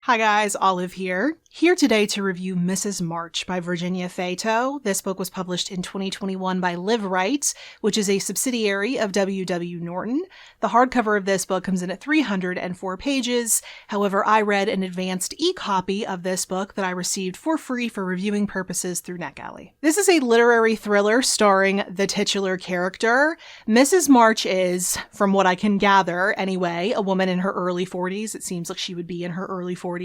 Hi guys, Olive here. Here today to review Mrs. March by Virginia Feito. This book was published in 2021 by Live Right, which is a subsidiary of W.W. Norton. The hardcover of this book comes in at 304 pages. However, I read an advanced e-copy of this book that I received for free for reviewing purposes through NetGalley. This is a literary thriller starring the titular character. Mrs. March is, from what I can gather anyway, a woman in her early 40s. It seems like she would be in her early 40s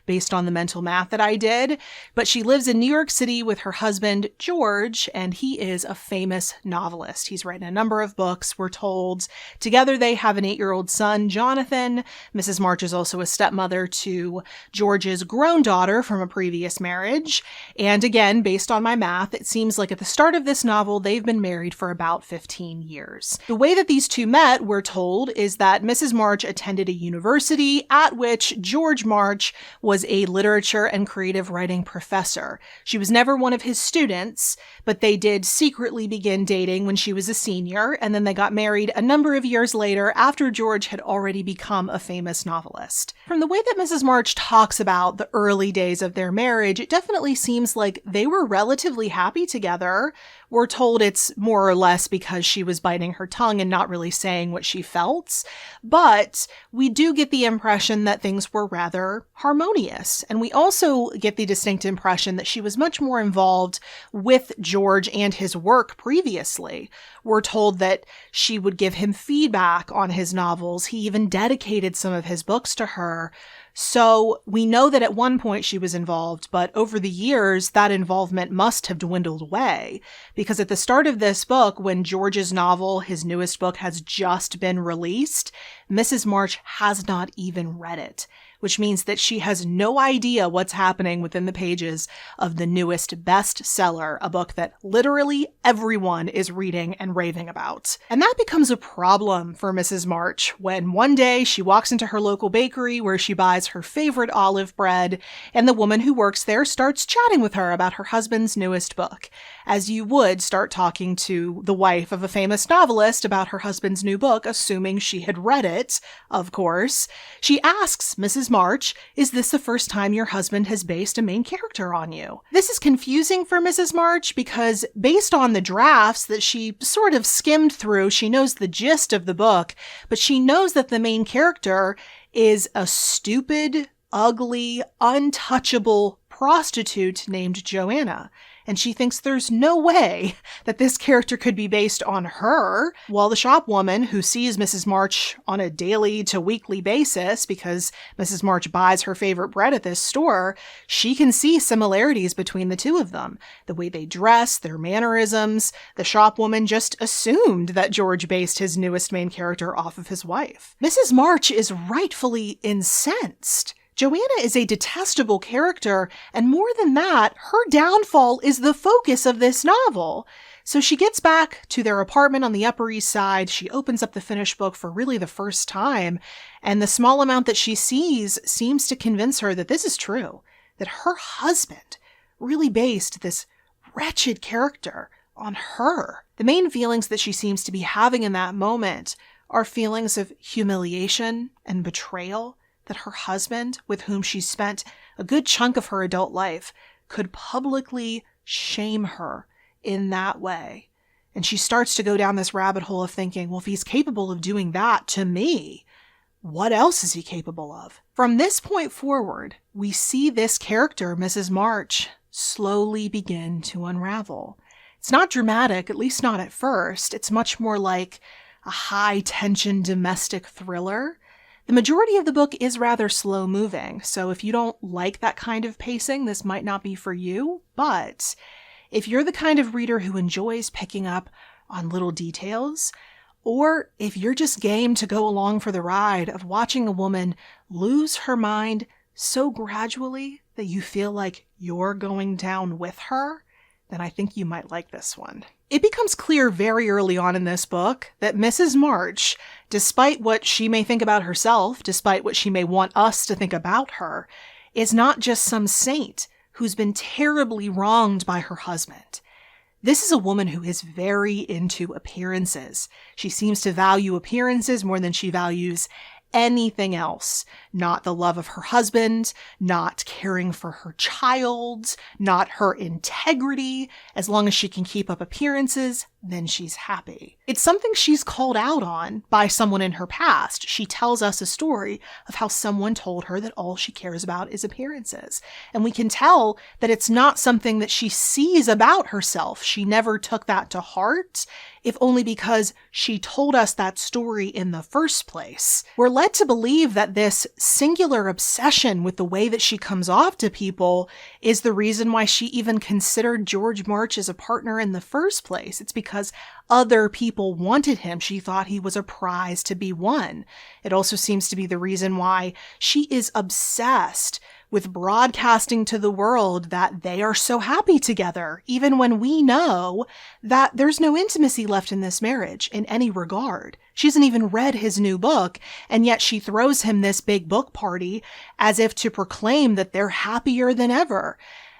based on the mental math that I did. But she lives in New York City with her husband, George, and he is a famous novelist. He's written a number of books, we're told. Together they have an 8-year-old son, Jonathan. Mrs. March is also a stepmother to George's grown daughter from a previous marriage. And again, based on my math, it seems like at the start of this novel, they've been married for about 15 years. The way that these two met, we're told, is that Mrs. March attended a university at which George March was a literature and creative writing professor. She was never one of his students, but they did secretly begin dating when she was a senior, and then they got married a number of years later after George had already become a famous novelist. From the way that Mrs. March talks about the early days of their marriage, it definitely seems like they were relatively happy together. We're told it's more or less because she was biting her tongue and not really saying what she felt, but we do get the impression that things were rather harmonious. And we also get the distinct impression that she was much more involved with George and his work previously. We're told that she would give him feedback on his novels. He even dedicated some of his books to her. So we know that at one point she was involved, but over the years, that involvement must have dwindled away. Because at the start of this book, when George's novel, his newest book, has just been released, Mrs. March has not even read it, which means that she has no idea what's happening within the pages of the newest bestseller, a book that literally everyone is reading and raving about. And that becomes a problem for Mrs. March when one day she walks into her local bakery where she buys her favorite olive bread, and the woman who works there starts chatting with her about her husband's newest book, as you would start talking to the wife of a famous novelist about her husband's new book, assuming she had read it, of course. She asks Mrs. March, "Is this the first time your husband has based a main character on you?" This is confusing for Mrs. March because based on the drafts that she sort of skimmed through, she knows the gist of the book, but she knows that the main character is a stupid, ugly, untouchable prostitute named Joanna. And she thinks there's no way that this character could be based on her, while the shopwoman who sees Mrs. March on a daily to weekly basis, because Mrs. March buys her favorite bread at this store, she can see similarities between the two of them. The way they dress, their mannerisms. The shopwoman just assumed that George based his newest main character off of his wife. Mrs. March is rightfully incensed. Joanna is a detestable character, and more than that, her downfall is the focus of this novel. So she gets back to their apartment on the Upper East Side. She opens up the finished book for really the first time, and the small amount that she sees seems to convince her that this is true, that her husband really based this wretched character on her. The main feelings that she seems to be having in that moment are feelings of humiliation and betrayal, that her husband, with whom she spent a good chunk of her adult life, could publicly shame her in that way. And she starts to go down this rabbit hole of thinking, well, if he's capable of doing that to me, what else is he capable of? From this point forward, we see this character, Mrs. March, slowly begin to unravel. It's not dramatic, at least not at first. It's much more like a high-tension domestic thriller. The majority of the book is rather slow-moving, so if you don't like that kind of pacing, this might not be for you, but if you're the kind of reader who enjoys picking up on little details, or if you're just game to go along for the ride of watching a woman lose her mind so gradually that you feel like you're going down with her, then I think you might like this one. It becomes clear very early on in this book that Mrs. March, despite what she may think about herself, despite what she may want us to think about her, is not just some saint who's been terribly wronged by her husband. This is a woman who is very into appearances. She seems to value appearances more than she values anything else. Not the love of her husband, not caring for her child, not her integrity. As long as she can keep up appearances, then she's happy. It's something she's called out on by someone in her past. She tells us a story of how someone told her that all she cares about is appearances. And we can tell that it's not something that she sees about herself. She never took that to heart, if only because she told us that story in the first place. We're led to believe that this singular obsession with the way that she comes off to people is the reason why she even considered George March as a partner in the first place. It's because other people wanted him. She thought he was a prize to be won. It also seems to be the reason why she is obsessed with broadcasting to the world that they are so happy together, even when we know that there's no intimacy left in this marriage in any regard. She hasn't even read his new book, and yet she throws him this big book party as if to proclaim that they're happier than ever.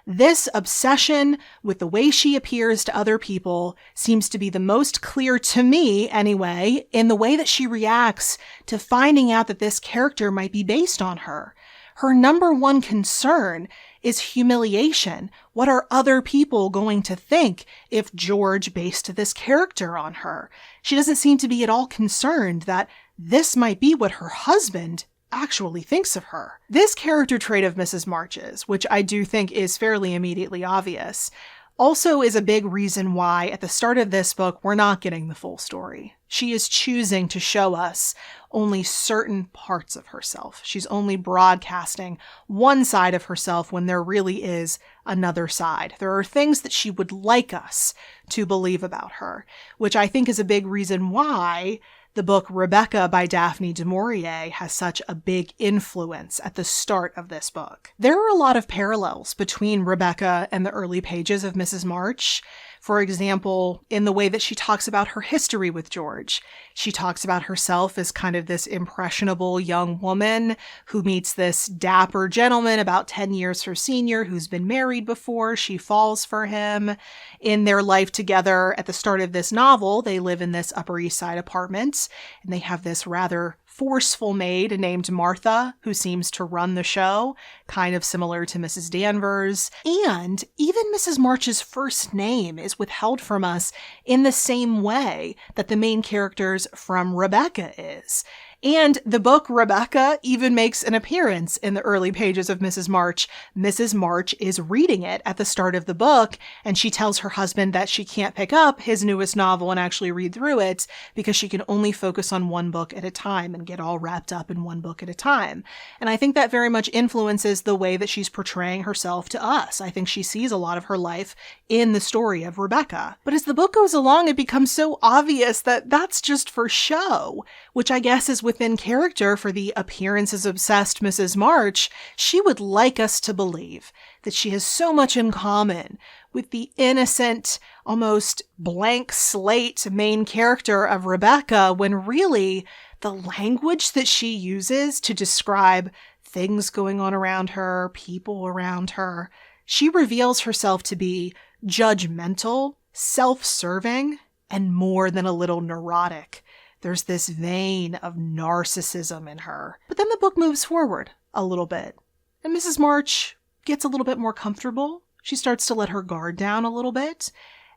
This obsession with the way she appears to other people seems to be the most clear to me, anyway, in the way that she reacts to finding out that this character might be based on her. Her number one concern is humiliation. What are other people going to think if George based this character on her? She doesn't seem to be at all concerned that this might be what her husband actually thinks of her. This character trait of Mrs. March's, which I do think is fairly immediately obvious, also is a big reason why at the start of this book we're not getting the full story. She is choosing to show us only certain parts of herself. She's only broadcasting one side of herself when there really is another side. There are things that she would like us to believe about her, which I think is a big reason why the book Rebecca by Daphne du Maurier has such a big influence at the start of this book. There are a lot of parallels between Rebecca and the early pages of Mrs. March. For example, in the way that she talks about her history with George. She talks about herself as kind of this impressionable young woman who meets this dapper gentleman about 10 years her senior who's been married before. She falls for him. In their life together at the start of this novel, they live in this Upper East Side apartment, and they have this rather forceful maid named Martha, who seems to run the show, kind of similar to Mrs. Danvers. And even Mrs. March's first name is withheld from us in the same way that the main character's from Rebecca is. And the book Rebecca even makes an appearance in the early pages of Mrs. March. Mrs. March is reading it at the start of the book, and she tells her husband that she can't pick up his newest novel and actually read through it because she can only focus on one book at a time and get all wrapped up in one book at a time. And I think that very much influences the way that she's portraying herself to us. I think she sees a lot of her life in the story of Rebecca. But as the book goes along, it becomes so obvious that that's just for show, which I guess is within character for the appearances-obsessed Mrs. March. She would like us to believe that she has so much in common with the innocent, almost blank slate main character of Rebecca, when really the language that she uses to describe things going on around her, people around her, she reveals herself to be judgmental, self-serving, and more than a little neurotic. There's this vein of narcissism in her. But then the book moves forward a little bit, and Mrs. March gets a little bit more comfortable. She starts to let her guard down a little bit,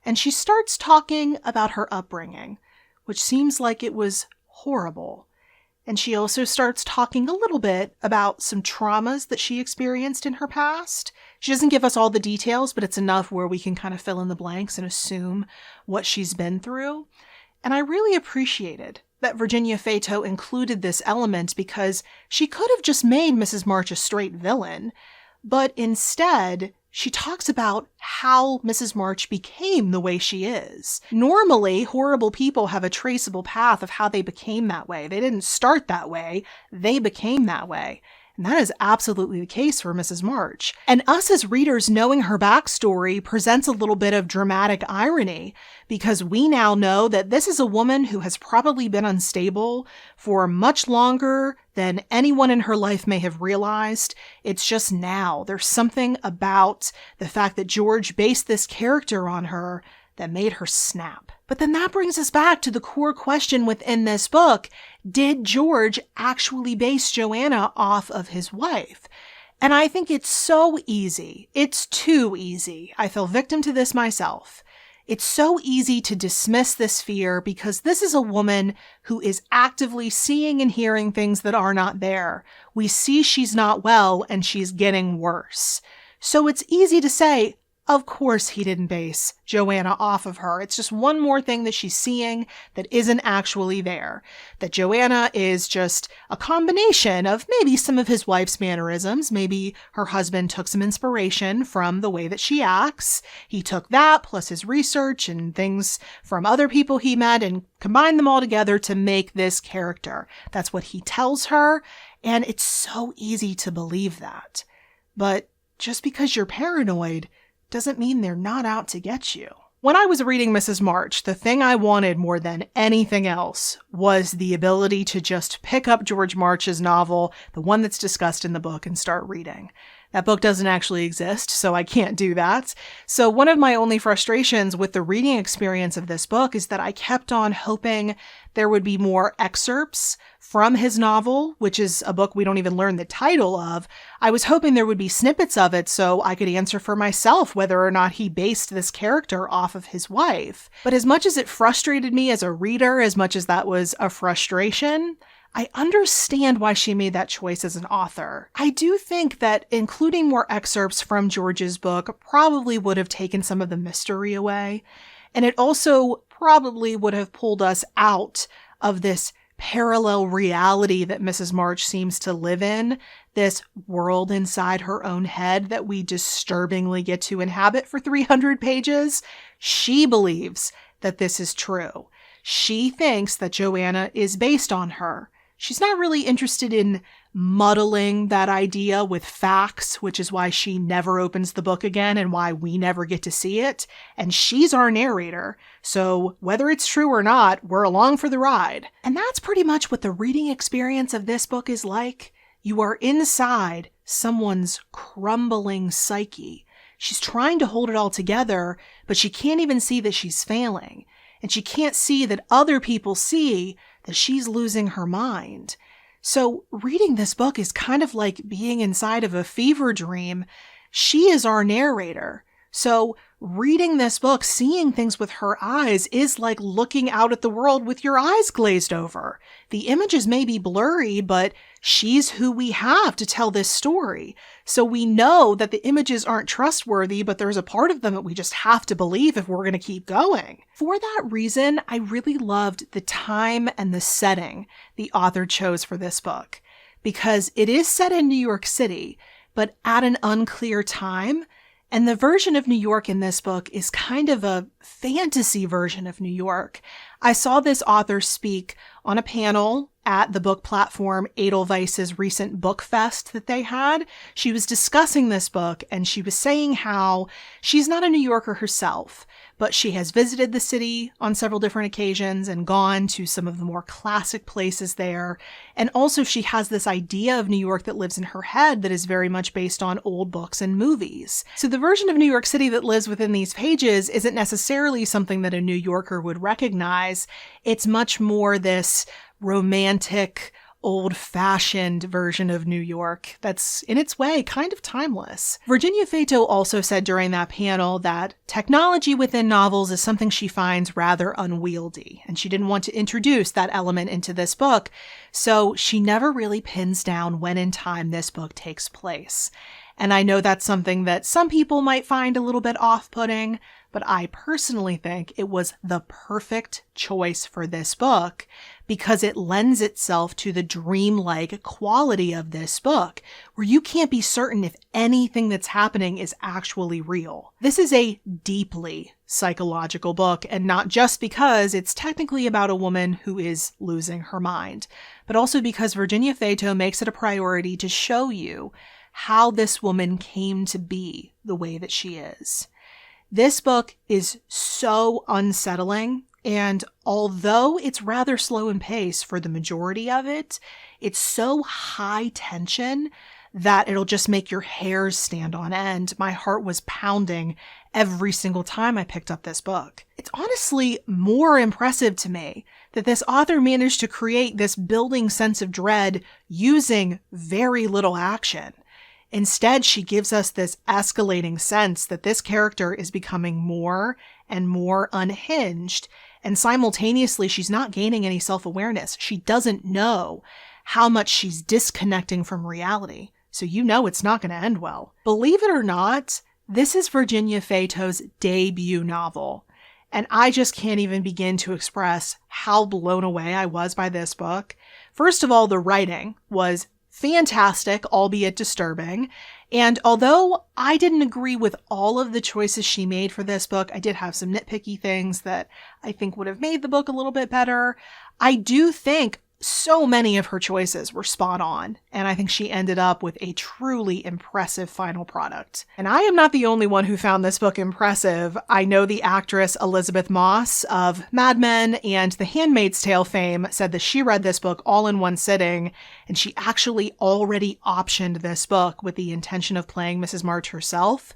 and she starts talking about her upbringing, which seems like it was horrible. And she also starts talking a little bit about some traumas that she experienced in her past. She doesn't give us all the details, but it's enough where we can kind of fill in the blanks and assume what she's been through. And I really appreciated that Virginia Feito included this element because she could have just made Mrs. March a straight villain, but instead she talks about how Mrs. March became the way she is. Normally, horrible people have a traceable path of how they became that way. They didn't start that way, they became that way. And that is absolutely the case for Mrs. March. And us as readers knowing her backstory presents a little bit of dramatic irony because we now know that this is a woman who has probably been unstable for much longer than anyone in her life may have realized. It's just now. There's something about the fact that George based this character on her that made her snap. But then that brings us back to the core question within this book. Did George actually base Joanna off of his wife? And I think it's so easy. It's too easy. I fell victim to this myself. It's so easy to dismiss this fear because this is a woman who is actively seeing and hearing things that are not there. We see she's not well and she's getting worse. So it's easy to say, of course he didn't base Joanna off of her. It's just one more thing that she's seeing that isn't actually there. That Joanna is just a combination of maybe some of his wife's mannerisms. Maybe her husband took some inspiration from the way that she acts. He took that plus his research and things from other people he met and combined them all together to make this character. That's what he tells her. And it's so easy to believe that. But just because you're paranoid doesn't mean they're not out to get you. When I was reading Mrs. March, the thing I wanted more than anything else was the ability to just pick up George March's novel, the one that's discussed in the book, and start reading. That book doesn't actually exist, so I can't do that. So one of my only frustrations with the reading experience of this book is that I kept on hoping there would be more excerpts from his novel, which is a book we don't even learn the title of. I was hoping there would be snippets of it so I could answer for myself whether or not he based this character off of his wife. But as much as it frustrated me as a reader, as much as that was a frustration, I understand why she made that choice as an author. I do think that including more excerpts from George's book probably would have taken some of the mystery away, and it also probably would have pulled us out of this parallel reality that Mrs. March seems to live in, this world inside her own head that we disturbingly get to inhabit for 300 pages. She believes that this is true. She thinks that Joanna is based on her. She's not really interested in muddling that idea with facts, which is why she never opens the book again and why we never get to see it. And she's our narrator. So whether it's true or not, we're along for the ride. And that's pretty much what the reading experience of this book is like. You are inside someone's crumbling psyche. She's trying to hold it all together, but she can't even see that she's failing. And she can't see that other people see that she's losing her mind. So reading this book is kind of like being inside of a fever dream. She is our narrator. So reading this book, seeing things with her eyes, is like looking out at the world with your eyes glazed over. The images may be blurry, but she's who we have to tell this story. So we know that the images aren't trustworthy, but there's a part of them that we just have to believe if we're going to keep going. For that reason, I really loved the time and the setting the author chose for this book, because it is set in New York City, but at an unclear time. And the version of New York in this book is kind of a fantasy version of New York. I saw this author speak on a panel at the book platform Edelweiss's recent book fest that they had. She was discussing this book and she was saying how she's not a New Yorker herself, but she has visited the city on several different occasions and gone to some of the more classic places there. And also she has this idea of New York that lives in her head that is very much based on old books and movies. So the version of New York City that lives within these pages isn't necessarily something that a New Yorker would recognize. It's much more this romantic, old-fashioned version of New York that's, in its way, kind of timeless. Virginia Feito also said during that panel that technology within novels is something she finds rather unwieldy, and she didn't want to introduce that element into this book, so she never really pins down when in time this book takes place. And I know that's something that some people might find a little bit off-putting, but I personally think it was the perfect choice for this book because it lends itself to the dreamlike quality of this book, where you can't be certain if anything that's happening is actually real. This is a deeply psychological book, and not just because it's technically about a woman who is losing her mind, but also because Virginia Feito makes it a priority to show you how this woman came to be the way that she is. This book is so unsettling, and although it's rather slow in pace for the majority of it, it's so high tension that it'll just make your hairs stand on end. My heart was pounding every single time I picked up this book. It's honestly more impressive to me that this author managed to create this building sense of dread using very little action. Instead, she gives us this escalating sense that this character is becoming more and more unhinged, and simultaneously, she's not gaining any self-awareness. She doesn't know how much she's disconnecting from reality. So you know it's not going to end well. Believe it or not, this is Virginia Feito's debut novel. And I just can't even begin to express how blown away I was by this book. First of all, the writing was fantastic, albeit disturbing. And although I didn't agree with all of the choices she made for this book, I did have some nitpicky things that I think would have made the book a little bit better. I do think so many of her choices were spot on, and I think she ended up with a truly impressive final product. And I am not the only one who found this book impressive. I know the actress Elizabeth Moss of Mad Men and The Handmaid's Tale fame said that she read this book all in one sitting, and she actually already optioned this book with the intention of playing Mrs. March herself.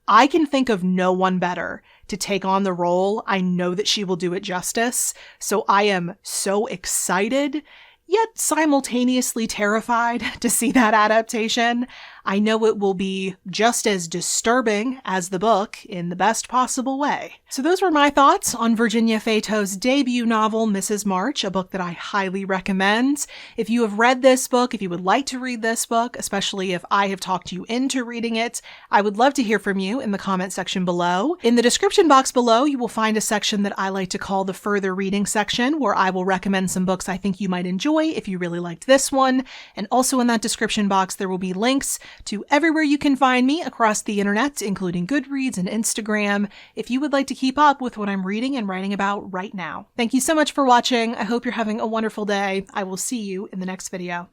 I can think of no one better to take on the role. I know that she will do it justice, so I am so excited, yet simultaneously terrified to see that adaptation. I know it will be just as disturbing as the book in the best possible way. So those were my thoughts on Virginia Feito's debut novel, Mrs. March, a book that I highly recommend. If you have read this book, if you would like to read this book, especially if I have talked you into reading it, I would love to hear from you in the comment section below. In the description box below, you will find a section that I like to call the further reading section, where I will recommend some books I think you might enjoy if you really liked this one. And also in that description box, there will be links to everywhere you can find me across the internet, including Goodreads and Instagram, if you would like to keep up with what I'm reading and writing about right now. Thank you so much for watching. I hope you're having a wonderful day. I will see you in the next video.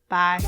Bye.